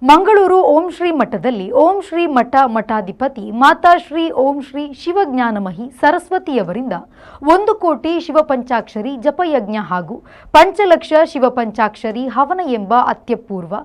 ಮಂಗಳೂರು ಓಂ ಶ್ರೀ ಮಠದಲ್ಲಿ ಓಂ ಶ್ರೀ ಮಠಾಧಿಪತಿ ಮಾತಾ ಶ್ರೀ ಓಂ ಶ್ರೀ ಶಿವಜ್ಞಾನಮಹಿ ಸರಸ್ವತಿಯವರಿಂದ 1 ಕೋಟಿ ಶಿವಪಂಚಾಕ್ಷರಿ ಜಪಯಜ್ಞ ಹಾಗೂ ಪಂಚಲಕ್ಷ ಶಿವಪಂಚಾಕ್ಷರಿ ಹವನ ಎಂಬ ಅತ್ಯಪೂರ್ವ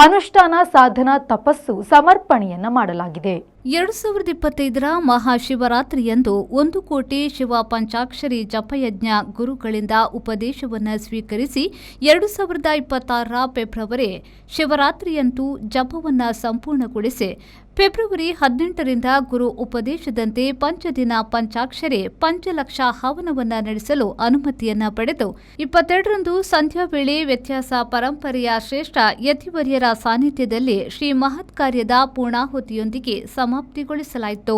ಅನುಷ್ಠಾನ ಸಾಧನಾ ತಪಸ್ಸು ಸಮರ್ಪಣೆಯನ್ನು ಮಾಡಲಾಗಿದೆ. 2025ರ ಮಹಾಶಿವರಾತ್ರಿಯಂದು 1 ಕೋಟಿ ಶಿವ ಪಂಚಾಕ್ಷರಿ ಜಪಯಜ್ಞ ಗುರುಗಳಿಂದ ಉಪದೇಶವನ್ನು ಸ್ವೀಕರಿಸಿ 2026ರ ಫೆಬ್ರವರಿ ಶಿವರಾತ್ರಿಯಂದು ಜಪವನ್ನು ಸಂಪೂರ್ಣಗೊಳಿಸಿ ಫೆಬ್ರವರಿ 18ರಿಂದ ಗುರು ಉಪದೇಶದಂತೆ ಪಂಚದಿನ ಪಂಚಾಕ್ಷರಿ ಪಂಚಲಕ್ಷ ಹವನವನ್ನು ನಡೆಸಲು ಅನುಮತಿಯನ್ನು ಪಡೆದು 22ರಂದು ಸಂಧ್ಯಾ ವೇಳೆ ವ್ಯತ್ಯಾಸ ಪರಂಪರೆಯ ಶ್ರೇಷ್ಠ ಯತಿವರ್ಯರ ಸಾನ್ನಿಧ್ಯದಲ್ಲಿ ಶ್ರೀ ಮಹತ್ ಕಾರ್ಯದ ಪೂರ್ಣಾಹುತಿಯೊಂದಿಗೆ ಸಮಾಪ್ತಿಗೊಳಿಸಲಾಯಿತು.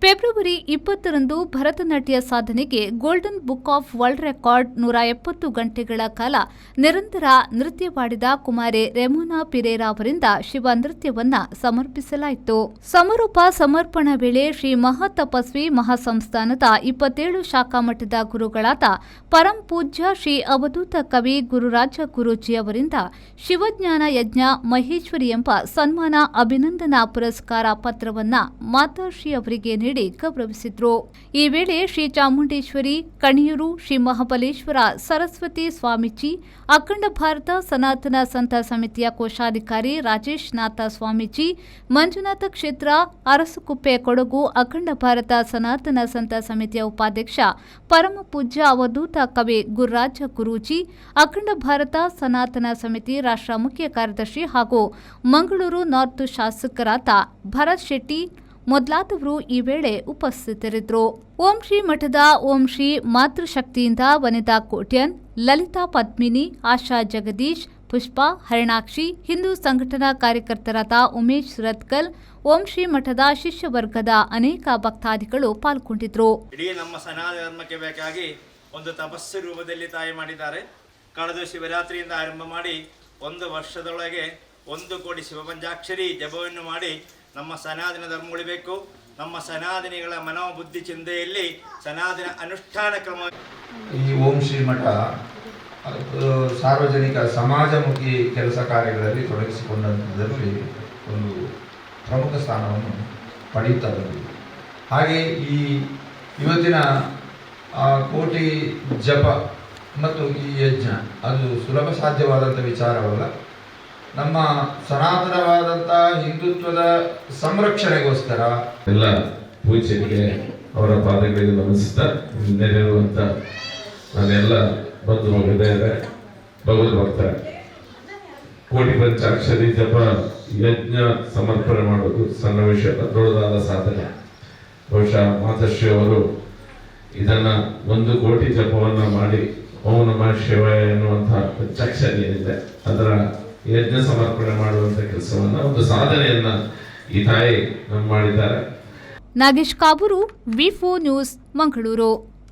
ಫೆಬ್ರವರಿ 20ರಂದು ಭರತನಾಟ್ಯ ಸಾಧನೆಗೆ golden book of world record 170 ಗಂಟೆಗಳ ಕಾಲ ನಿರಂತರ ನೃತ್ಯವಾಡಿದ ಕುಮಾರಿ ರೆಮೋನಾ ಪಿರೇರಾ ಅವರಿಂದ ಶಿವ ನೃತ್ಯವನ್ನ ಸಮರ್ಪಿಸಲಾಯಿತು. ಸಮಾರೋಪ ಸಮರ್ಪಣಾ ವೇಳೆ ಶ್ರೀ ಮಹಾತಪಸ್ವಿ ಮಹಾಸಂಸ್ಥಾನದ 27 ಶಾಖಾ ಮಠದ ಗುರುಗಳಾದ ಪರಂ ಪೂಜ್ಯ ಶ್ರೀ ಅವಧೂತ ಕವಿ ಗುರುರಾಜ ಗುರೂಜಿ ಅವರಿಂದ ಶಿವಜ್ಞಾನ ಯಜ್ಞ ಮಹೇಶ್ವರಿ ಎಂಬ ಸನ್ಮಾನ ಅಭಿನಂದನಾ ಪುರಸ್ಕಾರ ಪತ್ರವನ್ನ ಮಾತಾಶ್ರೀ ಅವರಿಗೆ ನೀಡಿ ಗೌರವಿಸಿದ್ರು. ಈ ವೇಳೆ ಶ್ರೀ ಚಾಮುಂಡೇಶ್ವರಿ ಕಣಿಯೂರು ಶ್ರೀ ಮಹಾಬಲೇಶ್ವರ ಸರಸ್ವತಿ ಸ್ವಾಮೀಜಿ, ಅಖಂಡ ಭಾರತ ಸನಾತನ ಸಂತ ಸಮಿತಿಯ ಕೋಶಾಧಿಕಾರಿ ರಾಜೇಶ್ ನಾಥ ಸ್ವಾಮೀಜಿ, ಮಂಜುನಾಥ ಕ್ಷೇತ್ರ ಅರಸುಕುಪ್ಪೆ ಕೊಡಗು ಅಖಂಡ ಭಾರತ ಸನಾತನ ಸಂತ ಸಮಿತಿಯ ಉಪಾಧ್ಯಕ್ಷ ಪರಮ ಪೂಜ್ಯ ಅವಧೂತ ಕವಿ ಗುರುರಾಜ ಗುರೂಜಿ, ಅಖಂಡ ಭಾರತ ಸನಾತನ ಸಮಿತಿ ರಾಷ್ಟ್ರ ಮುಖ್ಯ ಕಾರ್ಯದರ್ಶಿ ಹಾಗೂ ಮಂಗಳೂರು ನಾರ್ತ್ ಶಾಸಕರಾದ ಭರತ್ ಶೆಟ್ಟಿ ಮೊದಲಾದವರು ಈ ವೇಳೆ ಉಪಸ್ಥಿತರಿದ್ದರು. ಓಂ ಶ್ರೀ ಮಠದ ಓಂ ಶ್ರೀ ಮಾತೃಶಕ್ತಿಯಿಂದ ವನಿತಾ ಕೋಟ್ಯನ್, ಲಲಿತಾ ಪದ್ಮಿನಿ, ಆಶಾ ಜಗದೀಶ್, ಪುಷ್ಪಾ ಹರಿಣಾಕ್ಷಿ, ಹಿಂದೂ ಸಂಘಟನಾ ಕಾರ್ಯಕರ್ತರಾದ ಉಮೇಶ್ ರತ್ಕಲ್, ಓಂ ಶ್ರೀ ಮಠದ ಶಿಷ್ಯ ವರ್ಗದ ಅನೇಕ ಭಕ್ತಾದಿಗಳು ಪಾಲ್ಗೊಂಡಿದ್ರು. ಇಡೀ ನಮ್ಮ ಸನಾತನ ಧರ್ಮಕ್ಕೆ ಬೇಕಾಗಿ ಒಂದು ತಪಸ್ಸು ರೂಪದಲ್ಲಿ ತಾಯಿ ಮಾಡಿದ್ದಾರೆ. ಕಳೆದ ಶಿವರಾತ್ರಿಯಿಂದ ಆರಂಭ ಮಾಡಿ 1 ವರ್ಷದೊಳಗೆ 1 ಕೋಟಿ ಶಿವಪಂಚಾಕ್ಷರಿ ಜಪವನ್ನು ಮಾಡಿ ನಮ್ಮ ಸನಾತನ ಧರ್ಮ ಉಳಿಬೇಕು. ನಮ್ಮ ಸನಾತನಿಗಳ ಮನೋಬುದ್ಧಿ ಚಿಂತೆಯಲ್ಲಿ ಸನಾತನ ಅನುಷ್ಠಾನ ಕ್ರಮ. ಈ ಓಂ ಶ್ರೀ ಮಠ ಸಾರ್ವಜನಿಕ ಸಮಾಜಮುಖಿ ಕೆಲಸ ಕಾರ್ಯಗಳಲ್ಲಿ ತೊಡಗಿಸಿಕೊಂಡಂಥದ್ರಲ್ಲಿ ಒಂದು ಪ್ರಮುಖ ಸ್ಥಾನವನ್ನು ಪಡೆಯುತ್ತಾ ಬಂದಿದೆ. ಹಾಗೆ ಇವತ್ತಿನ ಕೋಟಿ ಜಪ ಮತ್ತು ಈ ಯಜ್ಞ ಅದು ಸುಲಭ ಸಾಧ್ಯವಾದಂಥ ವಿಚಾರವಲ್ಲ. ನಮ್ಮ ಸನಾತನವಾದಂಥ ಹಿಂದುತ್ವದ ಸಂರಕ್ಷಣೆಗೋಸ್ಕರ ಎಲ್ಲ ಪೂಜ್ಯರಿಗೆ ಅವರ ಪಾದಗಳಿಗೆ ನಮಿಸುತ್ತಾ ನೆರೆಯಿರುವಂಥ ನಾನೆಲ್ಲ ಬಂಧು ಹೃದಯದ ಭಗವದ್ ಭಕ್ತರ ಕೋಟಿ ಪಂಚಾಕ್ಷರಿ ಜಪ ಯಜ್ಞ ಸಮರ್ಪಣೆ ಮಾಡೋದು ಸಣ್ಣ ವಿಷಯ, ದೊಡ್ಡದಾದ ಸಾಧನೆ. ಬಹುಶಃ ಮಾತಶ್ರೀ ಅವರು ಇದನ್ನ 1 ಕೋಟಿ ಜಪವನ್ನ ಮಾಡಿ ಓಂ ನಮಃ ಶಿವಾಯ ಎನ್ನುವಂತಹ ಪಂಚಾಕ್ಷರಿ ಏನಿದೆ ಅದರ ಯಜ್ಞ ಸಮರ್ಪಣೆ ಮಾಡುವಂತ ಕೆಲಸವನ್ನ ಒಂದು ಸಾಧನೆಯನ್ನ ಈ ತಾಯಿ ಮಾಡಿದ್ದಾರೆ. ನಾಗೇಶ್ ಕಾಬೂರು, ವಿ4 ನ್ಯೂಸ್, ಮಂಗಳೂರು.